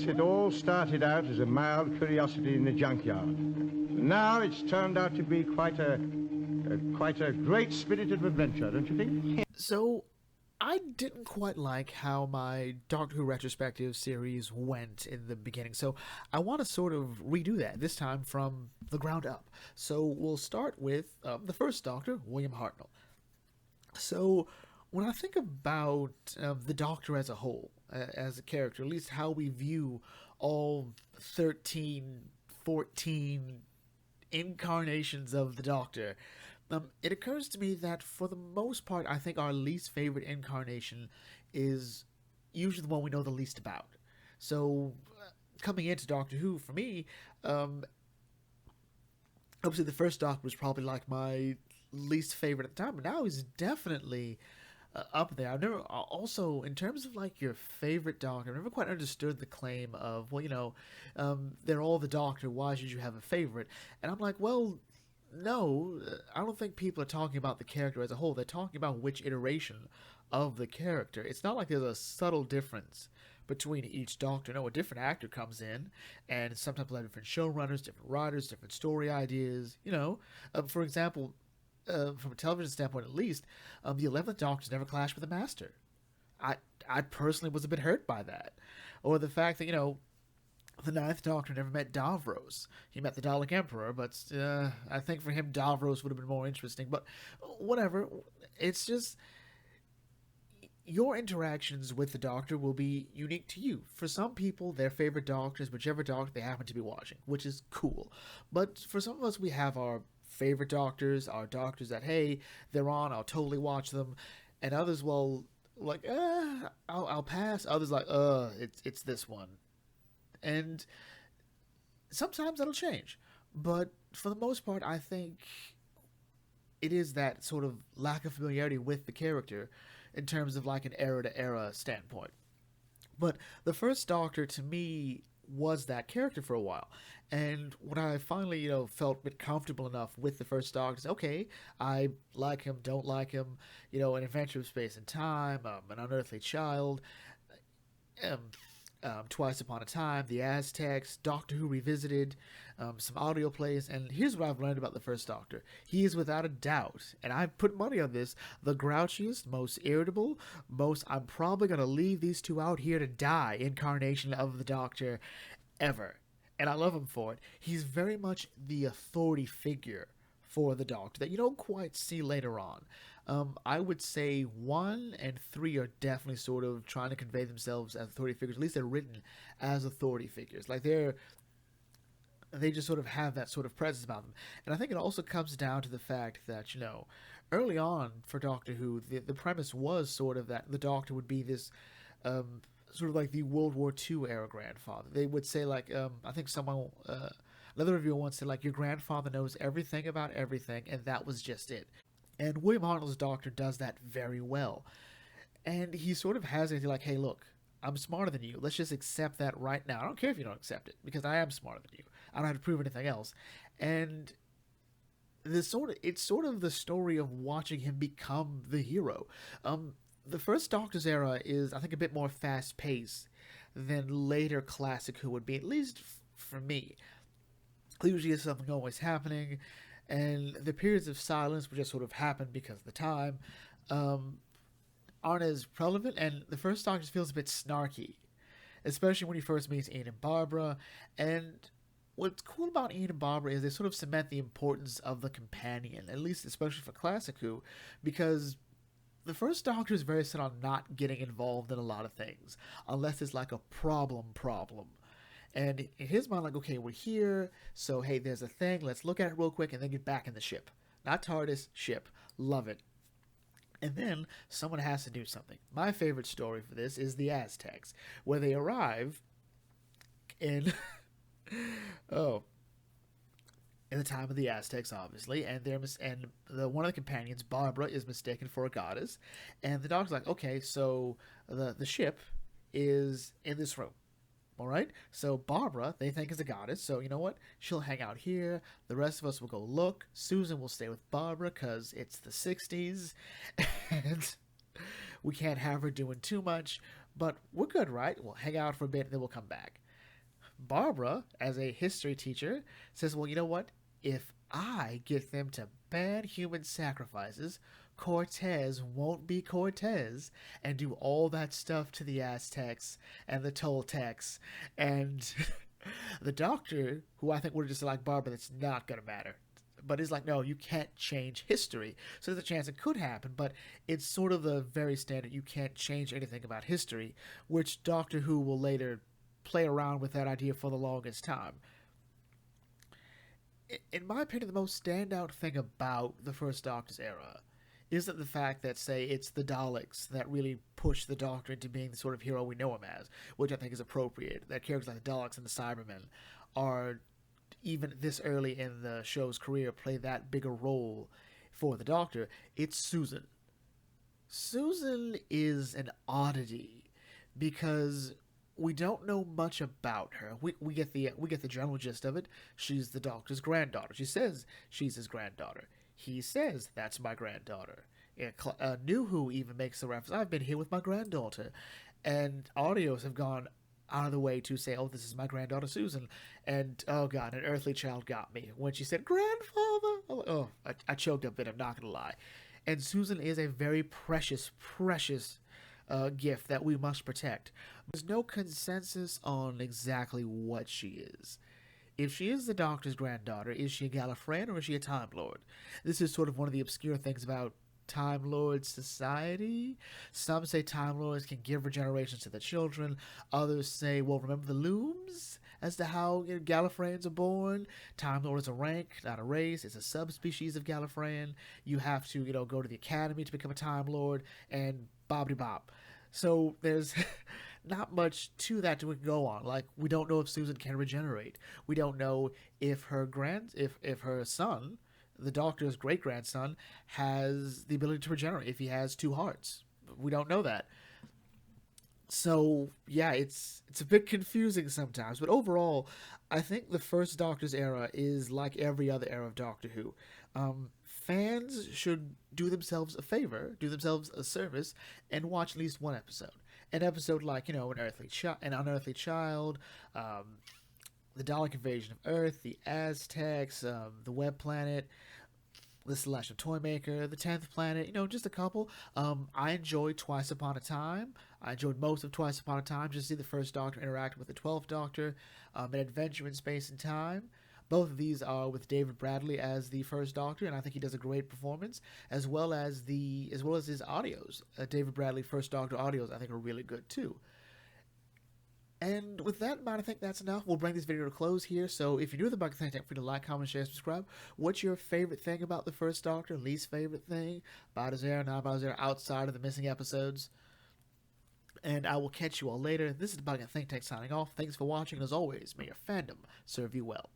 it all started out as a mild curiosity in the junkyard. Now it's turned out to be quite a great spirited adventure, don't you think? So, I didn't quite like how my Doctor Who retrospective series went in the beginning, so I want to sort of redo that, this time from the ground up. So, we'll start with the first Doctor, William Hartnell. So, when I think about the Doctor as a whole, as a character, at least how we view all 13, 14 incarnations of the Doctor, it occurs to me that for the most part, I think our least favorite incarnation is usually the one we know the least about. So, coming into Doctor Who, for me, obviously the first Doctor was probably like my least favorite at the time, but now he's definitely up there. I've never, also, in terms of like your favorite Doctor, I've never quite understood the claim of, well, they're all the Doctor, why should you have a favorite? And I'm like, well, no, I don't think people are talking about the character as a whole. They're talking about which iteration of the character. It's not like there's a subtle difference between each Doctor. No, a different actor comes in, and sometimes we'll have different showrunners, different writers, different story ideas. For example, from a television standpoint at least, the 11th Doctor's never clashed with the Master. I personally was a bit hurt by that. Or the fact that, the Ninth Doctor never met Davros. He met the Dalek Emperor, but I think for him Davros would have been more interesting. But whatever. It's just your interactions with the Doctor will be unique to you. For some people, their favorite Doctor is whichever Doctor they happen to be watching, which is cool. But for some of us, we have our favorite Doctors, our Doctors that, hey, they're on, I'll totally watch them. And others, well, like, I'll pass. Others like, it's this one. And sometimes that'll change. But for the most part, I think it is that sort of lack of familiarity with the character in terms of like an era-to-era standpoint. But the first Doctor, to me, was that character for a while. And when I finally, felt a bit comfortable enough with the first Doctor, say, okay, I like him, don't like him, An Adventure of Space and Time, An Unearthly Child, Twice Upon a Time, The Aztecs, Doctor Who Revisited, some audio plays, and here's what I've learned about the first Doctor. He is without a doubt, and I put money on this, the grouchiest, most irritable, most I'm probably going to leave these two out here to die incarnation of the Doctor ever. And I love him for it. He's very much the authority figure for the Doctor that you don't quite see later on. I would say 1 and 3 are definitely sort of trying to convey themselves as authority figures. At least they're written as authority figures. Like they just sort of have that sort of presence about them. And I think it also comes down to the fact that, early on for Doctor Who, the premise was sort of that the Doctor would be this sort of like the World War II era grandfather. They would say like, I think someone, another reviewer once said like, your grandfather knows everything about everything, and that was just it. And William Hartnell's Doctor does that very well. And he sort of has it like, hey, look, I'm smarter than you. Let's just accept that right now. I don't care if you don't accept it, because I am smarter than you. I don't have to prove anything else. And it's sort of the story of watching him become the hero. The first Doctor's era is, I think, a bit more fast-paced than later classic Who would be, at least for me. Usually there's something always happening, and the periods of silence would just sort of happen because of the time, aren't as relevant, and the first Doctor feels a bit snarky, especially when he first meets Ian and Barbara. And what's cool about Ian and Barbara is they sort of cement the importance of the companion, at least especially for classic Who, because the first Doctor is very set on not getting involved in a lot of things, unless it's like a problem. And in his mind, like, okay, we're here, so hey, there's a thing, let's look at it real quick and then get back in the ship. Not TARDIS, ship. Love it. And then someone has to do something. My favorite story for this is the Aztecs, where they arrive in in the time of the Aztecs, obviously, and one of the companions, Barbara, is mistaken for a goddess, and the Doctor's like, okay, so the ship is in this room. All right, so Barbara, they think is a goddess, so you know what? She'll hang out here. The rest of us will go look. Susan will stay with Barbara because it's the 60s, and we can't have her doing too much, but we're good, right? We'll hang out for a bit, and then we'll come back. Barbara, as a history teacher, says, well, you know what? If I get them to ban human sacrifices, Cortez won't be Cortez and do all that stuff to the Aztecs and the Toltecs. And the doctor, who I think would have just like Barbara, that's not going to matter. But is like, no, you can't change history. So there's a chance it could happen, but it's sort of the very standard you can't change anything about history, which Doctor Who will later play around with that idea for the longest time. In my opinion, the most standout thing about the First Doctor's era isn't the fact that, say, it's the Daleks that really push the Doctor into being the sort of hero we know him as, which I think is appropriate. That characters like the Daleks and the Cybermen are, even this early in the show's career, play that bigger role for the Doctor. It's Susan. Susan is an oddity because we don't know much about her. We get the general gist of it. She's the Doctor's granddaughter. She says she's his granddaughter. He says that's my granddaughter. New Who even makes the reference, I've been here with my granddaughter. And audios have gone out of the way to say, oh, this is my granddaughter Susan. And, oh God, an earthly child got me. When she said, grandfather, I choked a bit, I'm not going to lie. And Susan is a very precious, precious gift that we must protect. There's no consensus on exactly what she is. If she is the Doctor's granddaughter, is she a Gallifreyan or is she a Time Lord? This is sort of one of the obscure things about Time Lord society. Some say Time Lords can give regenerations to their children. Others say, well, remember the looms? As to how Gallifreyans are born. Time Lord is a rank, not a race. It's a subspecies of Gallifreyan. You have to, go to the academy to become a Time Lord, and bobbity-bop. So there's not much to that to go on. Like, we don't know if Susan can regenerate. We don't know if her if her son, the Doctor's great-grandson, has the ability to regenerate, if he has two hearts. We don't know that. So, yeah, it's a bit confusing sometimes. But overall, I think the First Doctor's era is like every other era of Doctor Who. Fans should do themselves a favor, do themselves a service, and watch at least one episode. An episode like, An Unearthly Child, the Dalek Invasion of Earth, the Aztecs, the Web Planet, the Celestial Toymaker, the 10th Planet, just a couple. I enjoyed Twice Upon a Time. I enjoyed most of Twice Upon a Time, just to see the First Doctor interact with the 12th Doctor, an adventure in space and time. Both of these are with David Bradley as the First Doctor, and I think he does a great performance, as well as his audios. David Bradley First Doctor audios, I think, are really good too. And with that in mind, I think that's enough. We'll bring this video to a close here. So if you're new to the Bucket Think Tank, free to like, comment, share, subscribe. What's your favorite thing about the First Doctor? Least favorite thing? Bowdizera, not Bowdizera, outside of the missing episodes? And I will catch you all later. This is the Bucket Think Tank signing off. Thanks for watching. As always, may your fandom serve you well.